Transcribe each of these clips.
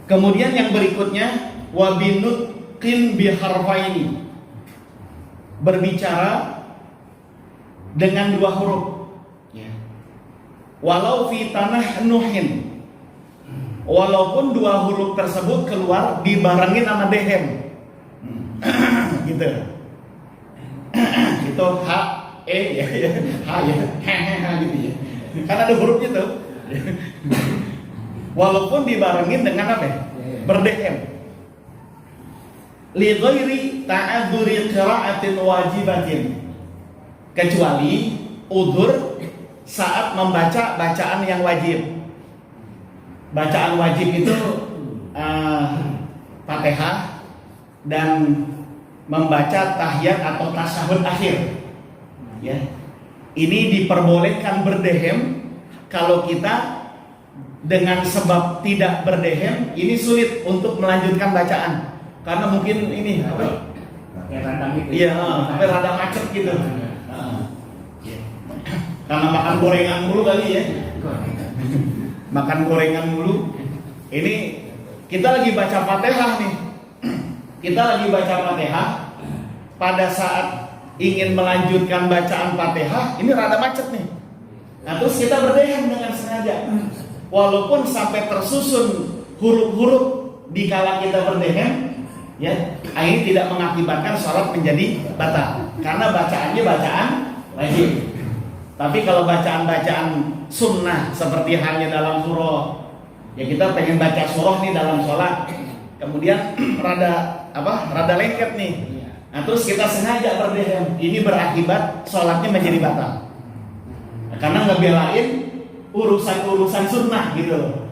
Kemudian yang berikutnya wabinutqin biharfaini, berbicara dengan dua huruf, ya. Walau fi tanah nuhin, walaupun dua huruf tersebut keluar dibarengin sama dehem. Gitu. Itu H E ya, H ya, gitu ya. Kan ada hurufnya tuh. Walaupun dibarengin dengan apa? Berdehem. Li ghairi ta'adzuri qira'atin wajibatin, kecuali udzur saat membaca bacaan yang wajib. Bacaan wajib itu Fatihah dan membaca tahiyat atau tasyahud akhir. Ya. Ini diperbolehkan berdehem kalau kita dengan sebab tidak berdehem ini sulit untuk melanjutkan bacaan karena mungkin ini apa? Iya, sampai rada macet gitu. Karena makan gorengan mulu kali ya. Makan gorengan mulu. Ini kita lagi baca Fatihah nih. Kita lagi baca Fatihah. Pada saat ingin melanjutkan bacaan Fatihah, ini rada macet nih. Nah, terus kita berdehem dengan sengaja. Walaupun sampai tersusun huruf-huruf di kala kita berdehem, ya, ini tidak mengakibatkan sholat menjadi batal karena bacaannya bacaan wajib. Tapi kalau bacaan-bacaan sunnah seperti halnya dalam surah, ya kita pengen baca surah nih dalam sholat, kemudian rada lengket nih. Nah, terus kita sengaja berdehem, ini berakibat sholatnya menjadi batal. Nah, karena ngebelain urusan-urusan sunnah gitu.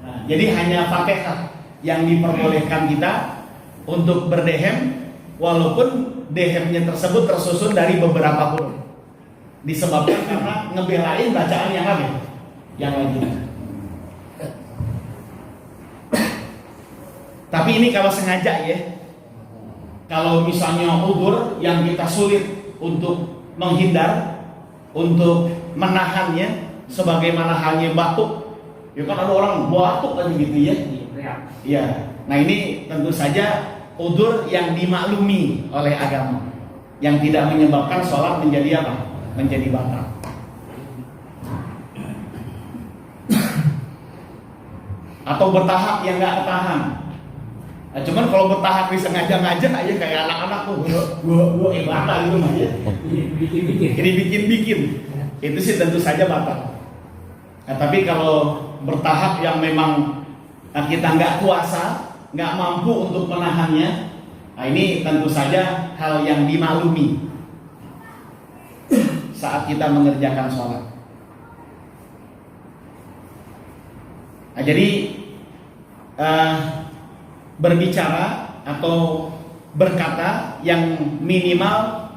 Nah, jadi hanya Fatihah yang diperbolehkan kita untuk berdehem, walaupun dehemnya tersebut tersusun dari beberapa huruf. Disebabkan karena ngebelain bacaan yang apa? Yang wajib. Tapi ini kalau sengaja ya. Kalau misalnya udzur yang kita sulit untuk menghindar, untuk menahannya, sebagaimana halnya batuk, ya kan ada orang batuk aja gitu ya. Iya. Nah ini tentu saja udzur yang dimaklumi oleh agama, yang tidak menyebabkan sholat menjadi apa? Menjadi batal. Atau bertahap yang nggak ketahan. Nah, cuman kalau bertahap disengaja-ngaja aja kayak anak-anak tuh, gua batal gitu mah ya. Bikin. Itu sih tentu saja batal. Nah, tapi kalau bertahap yang memang kita nggak kuasa, nggak mampu untuk menahannya, nah ini tentu saja hal yang dimaklumi saat kita mengerjakan sholat. Nah, jadi berbicara atau berkata yang minimal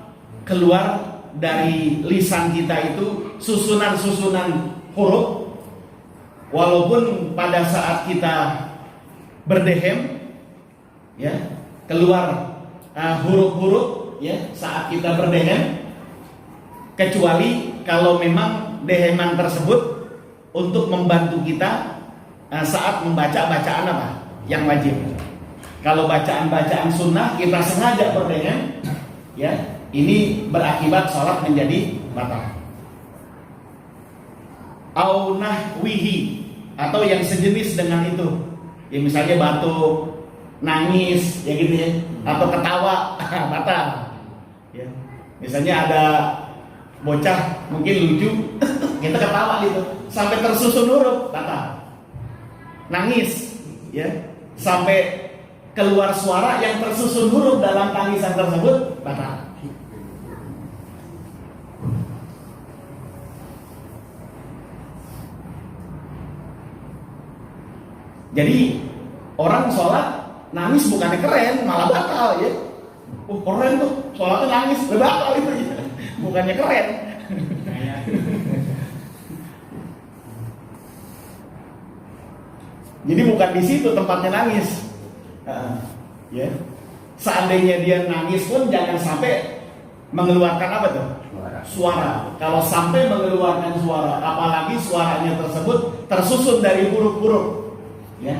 keluar dari lisan kita itu susunan-susunan huruf, walaupun pada saat kita berdehem ya keluar huruf-huruf ya saat kita berdehem, kecuali kalau memang deheman tersebut untuk membantu kita saat membaca bacaan apa yang wajib. Kalau bacaan-bacaan sunnah kita sengaja berdehem, ya ini berakibat sholat menjadi batal. Au nahwihi, atau yang sejenis dengan itu, ya misalnya batuk, nangis, ya gitu ya, atau ketawa, batal. Ya. Misalnya ada bocah mungkin lucu, kita ketawa gitu, sampai tersusun huruf, batal. Nangis, ya, sampai keluar suara yang tersusun huruf dalam tangisan tersebut, batal. Jadi orang sholat nangis bukannya keren, malah batal ya. Keren tuh, sholatnya nangis, batal itu ya. Bukannya keren. Jadi bukan di situ tempatnya nangis. Ya. Seandainya dia nangis pun jangan sampai mengeluarkan apa tuh? Suara. Kalau sampai mengeluarkan suara, apalagi suaranya tersebut tersusun dari huruf-huruf, ya,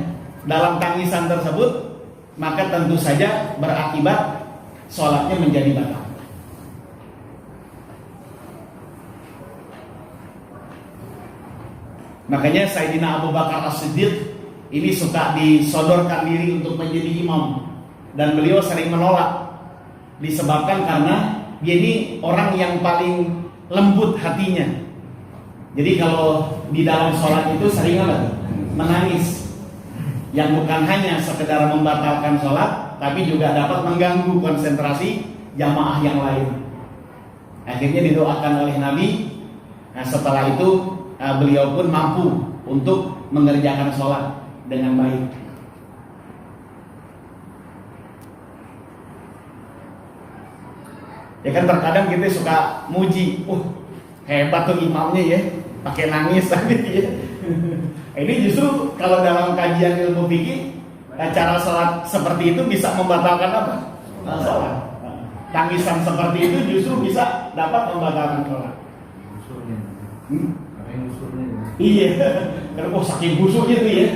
dalam tangisan tersebut, maka tentu saja berakibat sholatnya menjadi batal. Makanya Sayyidina Abu Bakar As-Siddiq ini suka disodorkan diri untuk menjadi imam, dan beliau sering menolak disebabkan karena dia ini orang yang paling lembut hatinya. Jadi kalau di dalam sholat itu sering apa? Menangis, yang bukan hanya sekedar membatalkan sholat, tapi juga dapat mengganggu konsentrasi jamaah yang lain. Akhirnya didoakan oleh Nabi. Nah, setelah itu beliau pun mampu untuk mengerjakan sholat dengan baik. Ya kan terkadang kita suka muji, hebat tuh imamnya ya, pakai nangis gitu ya. Ini justru kalau dalam kajian ilmu fikih, cara sholat seperti itu bisa membatalkan apa? Sholat. Tangisan seperti itu justru bisa dapat membatalkan sholat. Iya, karena saking busuknya tuh ya.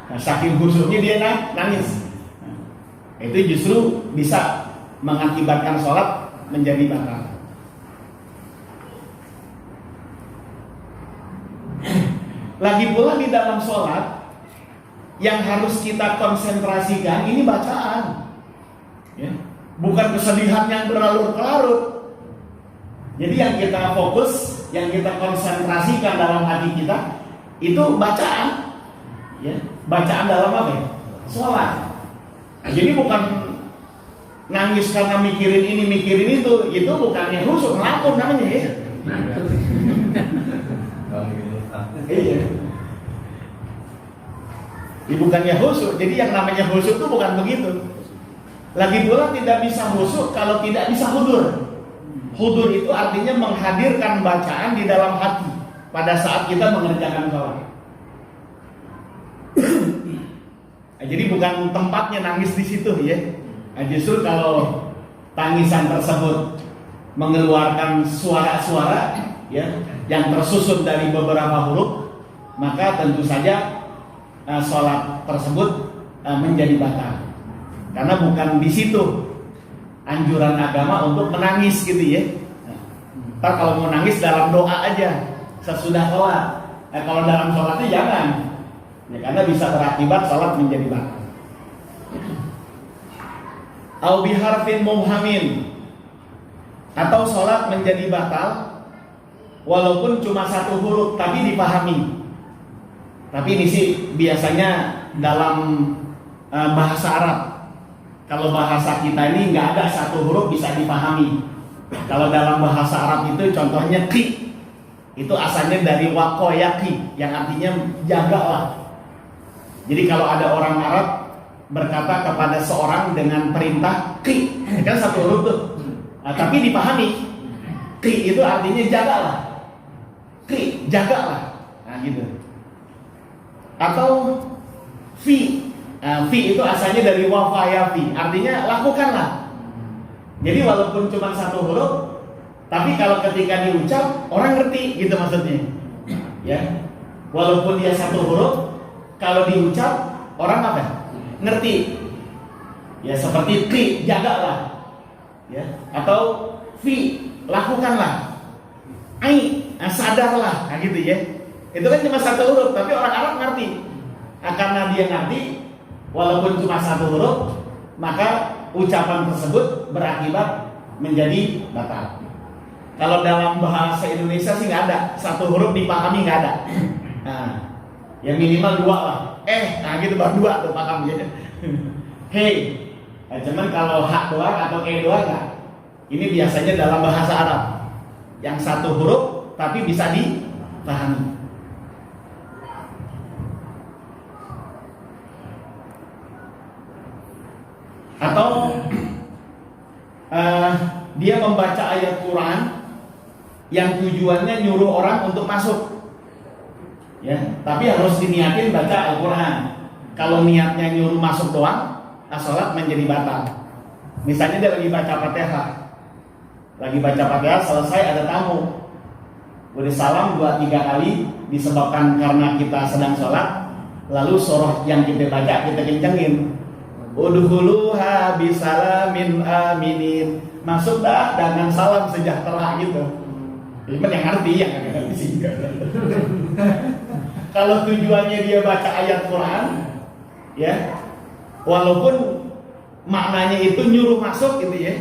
Nah, saking busuknya dia nangis. Itu justru bisa mengakibatkan sholat menjadi batal. Lagi pula di dalam sholat yang harus kita konsentrasikan ini bacaan, ya. Bukan kesedihan yang berlarut-larut. Jadi yang kita fokus, yang kita konsentrasikan dalam hati kita itu bacaan, ya. Bacaan dalam apa ya? Sholat. Jadi bukan nangis karena mikirin ini mikirin itu bukannya khusyuk, ngelamun namanya ya. Iya. Bukannya khusyuk. Jadi yang namanya khusyuk itu bukan begitu. Lagi pula tidak bisa khusyuk kalau tidak bisa hudur. Hudur itu artinya menghadirkan bacaan di dalam hati pada saat kita mengerjakan sholat. Jadi bukan tempatnya nangis di situ ya. Justru kalau tangisan tersebut mengeluarkan suara-suara ya yang tersusun dari beberapa huruf, maka tentu saja sholat tersebut menjadi batal. Karena bukan di situ anjuran agama untuk menangis gitu ya. Ntar kalau mau nangis dalam doa aja sesudah sholat. Kalau dalam sholatnya jangan, ya, karena bisa berakibat sholat menjadi batal. Au biharfin mubhamin, atau sholat menjadi batal walaupun cuma satu huruf tapi dipahami. Tapi ini sih biasanya dalam bahasa Arab. Kalau bahasa kita ini nggak ada satu huruf bisa dipahami. Kalau dalam bahasa Arab itu contohnya ki, itu asalnya dari wakoyaki yang artinya jagalah. Jadi kalau ada orang Arab berkata kepada seorang dengan perintah ki, kan satu huruf tuh, tapi dipahami. Ki itu artinya jagalah. Ki, jagalah. Nah gitu. Atau fi. Fi itu asalnya dari wafayafi, artinya lakukanlah. Jadi walaupun cuma satu huruf, tapi kalau ketika diucap orang ngerti gitu maksudnya. Ya. Walaupun dia satu huruf, kalau diucap orang apa? Ngerti. Ya seperti fi, jagalah. Ya. Atau fi, lakukanlah. Ai, sadarlah, nah gitu ya. Itu kan cuma satu huruf, tapi orang Arab ngerti. Karena dia ngerti, walaupun cuma satu huruf, maka ucapan tersebut berakibat menjadi batal. Kalau dalam bahasa Indonesia sih nggak ada satu huruf dipahami, nggak ada. Nah, yang minimal dua lah. Nah gitu baru dua tuh paham ya. Hey, cuman kalau hak doang atau doang nggak. Ini biasanya dalam bahasa Arab yang satu huruf tapi bisa dipahami. Atau dia membaca ayat Quran yang tujuannya nyuruh orang untuk masuk, ya, tapi harus diniatin baca Al-Quran. Kalau niatnya nyuruh masuk doang, sholat menjadi batal. Misalnya dia lagi baca Fatihah, selesai ada tamu, beri salam 2-3 kali disebabkan karena kita sedang sholat, Lalu surah yang kita baca kita kencengin. Udkhuluha bisalamin aminin. Masuk dah dengan salam sejahtera gitu. Ini yang ngerti ya, yang ngerti sih. Kalau tujuannya dia baca ayat Quran, ya, walaupun maknanya itu nyuruh masuk gitu ya,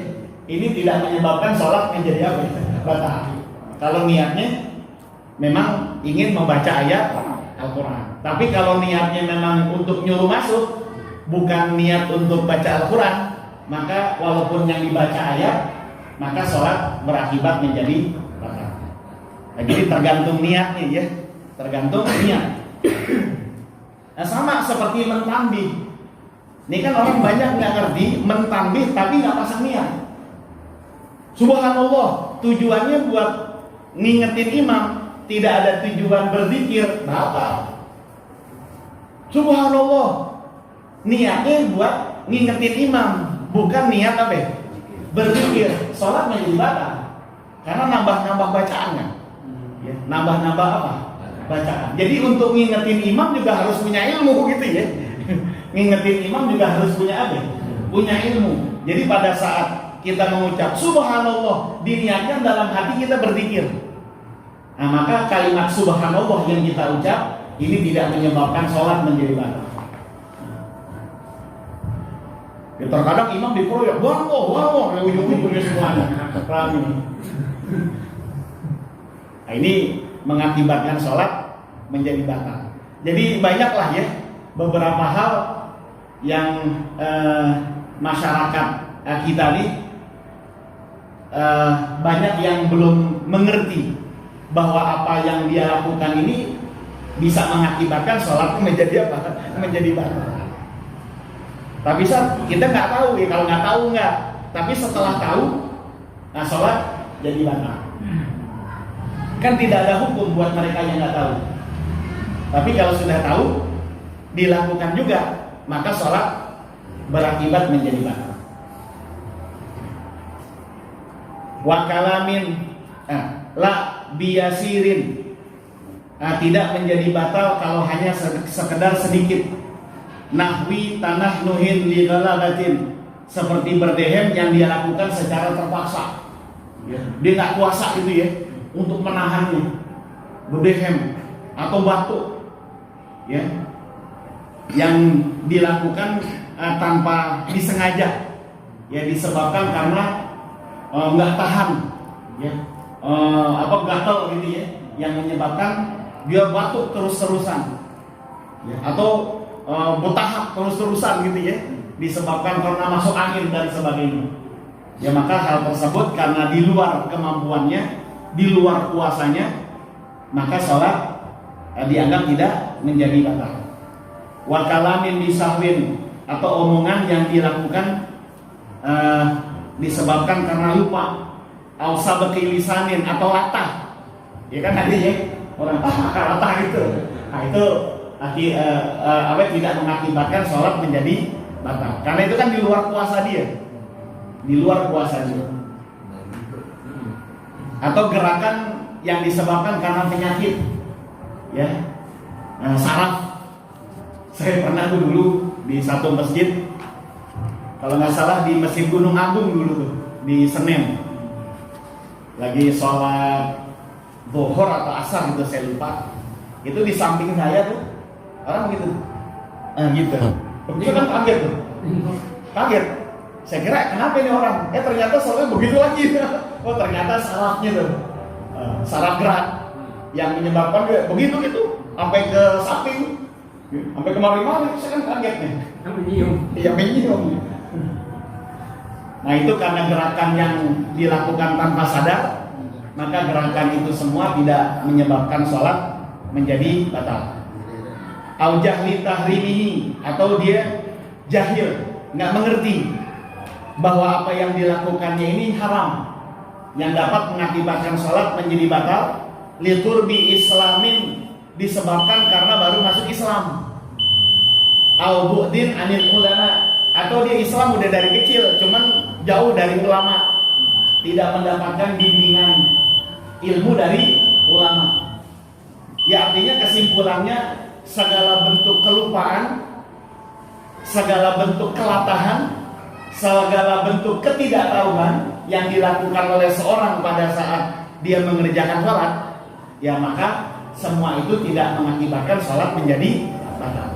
ini tidak menyebabkan sholat menjadi apa? Batal. Kalau niatnya memang ingin membaca ayat Al-Quran. Tapi kalau niatnya memang untuk nyuruh masuk, bukan niat untuk baca Al-Quran, maka walaupun yang dibaca ayat, maka sholat berakibat menjadi batal. Nah, jadi tergantung niat nih ya, tergantung niat. Nah, sama seperti mentambih. Ini kan orang banyak nggak ngerti mentambih tapi nggak pasang niat. Subhanallah, tujuannya buat ngingetin imam, tidak ada tujuan berzikir, batal. Subhanallah, niatnya buat ngingetin imam, bukan niat apa ya? Berzikir, sholat menjadi batal. Karena nambah-nambah bacaannya, ya, nambah-nambah apa? Bacaan. Jadi untuk ngingetin imam juga harus punya ilmu gitu ya. Ngingetin imam juga harus punya apa? Punya ilmu. Jadi pada saat kita mengucap subhanallah, diniatkan dalam hati kita berzikir. Nah, maka kalimat subhanallah yang kita ucap ini tidak menyebabkan sholat menjadi batal. Ya, terkadang imam dikeroyok, wah, ujung-ujungnya semuanya. Nah, ini mengakibatkan sholat menjadi batal. Jadi banyaklah ya beberapa hal yang masyarakat kita nih banyak yang belum mengerti bahwa apa yang dia lakukan ini bisa mengakibatkan sholat menjadi apa? Menjadi batal. Tapi kita nggak tahu ya, kalau nggak tahu nggak. Tapi setelah tahu, nah sholat jadi batal. Kan tidak ada hukum buat mereka yang nggak tahu. Tapi kalau sudah tahu, dilakukan juga, maka sholat berakibat menjadi batal. Wa kalamin la biyasirin, tidak menjadi batal kalau hanya sekedar sedikit. Nahwi tanah nuhin li ghalabatin, seperti berdehem yang dia lakukan secara terpaksa. Dia nggak kuasa gitu ya untuk menahannya, berdehem atau batuk, ya, yang dilakukan tanpa disengaja, ya, disebabkan karena nggak tahan, ya, gatal gitu ya, yang menyebabkan dia batuk terus-terusan, ya, atau bertahap terus-terusan gitu ya, disebabkan karena masuk angin dan sebagainya. Ya, maka hal tersebut karena di luar kemampuannya, di luar kuasanya, maka sholat dianggap tidak menjadi batal. Wa kalamin bisahwin, atau omongan yang dilakukan disebabkan karena lupa, au sabqi lisanin, atau latah. Ya kan tadi ya, orang latah gitu. Nah, itu tidak mengakibatkan sholat menjadi batal. Karena itu kan di luar kuasa dia. Di luar kuasa dia. Atau gerakan yang disebabkan karena penyakit, ya, saraf. Saya pernah dulu di satu masjid, kalau nggak salah di Masjid Gunung Agung dulu tuh, di Senen, lagi sholat Zuhur atau Asar gitu saya lupa. Itu di samping saya tuh orang gitu, gitu. Dia kan kaget tuh, kaget. Saya kira kenapa ini orang? Ternyata soalnya begitu lagi. Oh, ternyata sarafnya tuh, saraf gerak yang menyebabkan dia begitu gitu, sampai ke samping, sampai kemari-mari. Saya kan kaget nih. Iya, menyium. Nah, itu karena gerakan yang dilakukan tanpa sadar, maka gerakan itu semua tidak menyebabkan sholat menjadi batal. Au jahli tahrimihi, atau dia jahil, nggak mengerti bahwa apa yang dilakukannya ini haram, yang dapat mengakibatkan sholat menjadi batal. Liturbi islamin, disebabkan karena baru masuk Islam. Au bu'din anil ulama, atau dia Islam udah dari kecil, cuman jauh dari ulama, tidak mendapatkan bimbingan ilmu dari ulama. Ya, artinya kesimpulannya segala bentuk kelupaan, segala bentuk kelatahan, segala bentuk ketidaktahuan yang dilakukan oleh seorang pada saat dia mengerjakan sholat, ya maka semua itu tidak mengakibatkan sholat menjadi batal.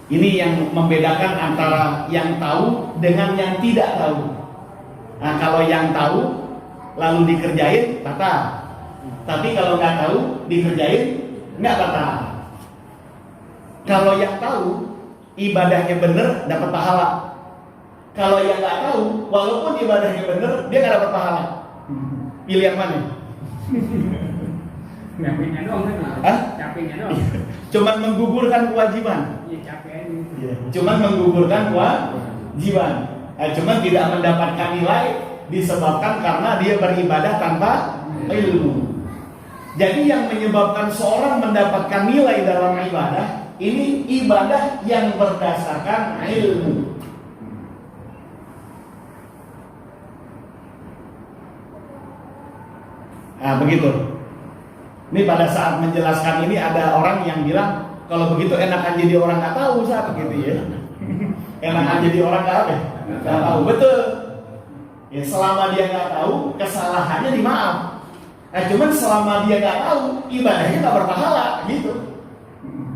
Ini yang membedakan antara yang tahu dengan yang tidak tahu. Nah, kalau yang tahu lalu dikerjain batal. Tapi kalau nggak tahu dikerjain nggak batal. Kalau yang tahu ibadahnya bener dapat pahala. Kalau yang nggak tahu walaupun ibadahnya bener dia nggak dapat pahala. Pilih yang mana? Capeknya doang kan? Hah? Capeknya doang. Cuman menggugurkan kewajiban. Iya capek. Cuman menggugurkan kewajiban. Cuman tidak mendapatkan nilai disebabkan karena dia beribadah tanpa ilmu. Jadi yang menyebabkan seorang mendapatkan nilai dalam ibadah ini ibadah yang berdasarkan ilmu. Nah begitu. Ini pada saat menjelaskan ini ada orang yang bilang kalau begitu enakan jadi orang nggak tahu saat gitu ya. Enakan jadi orang nggak tahu. Betul. Ya selama dia nggak tahu kesalahannya dimaaf. Nah cuman selama dia nggak tahu ibadahnya nggak berpahala gitu.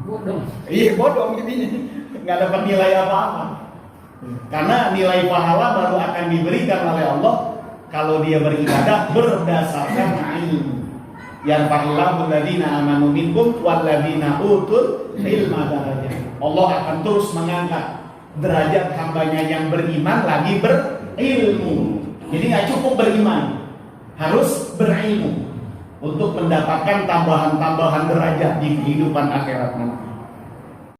Bodoh. Iya bodoh jadinya nggak dapat nilai apa-apa. Karena nilai pahala baru akan diberikan oleh Allah kalau dia beribadah berdasarkan ilmu. Yarfa'illahu alladziina aamanu minkum walladziina utul ilma darajat. Allah akan terus mengangkat derajat hambanya yang beriman lagi berilmu. Jadi nggak cukup beriman, harus berilmu untuk mendapatkan tambahan-tambahan derajat di kehidupan akhirat nanti.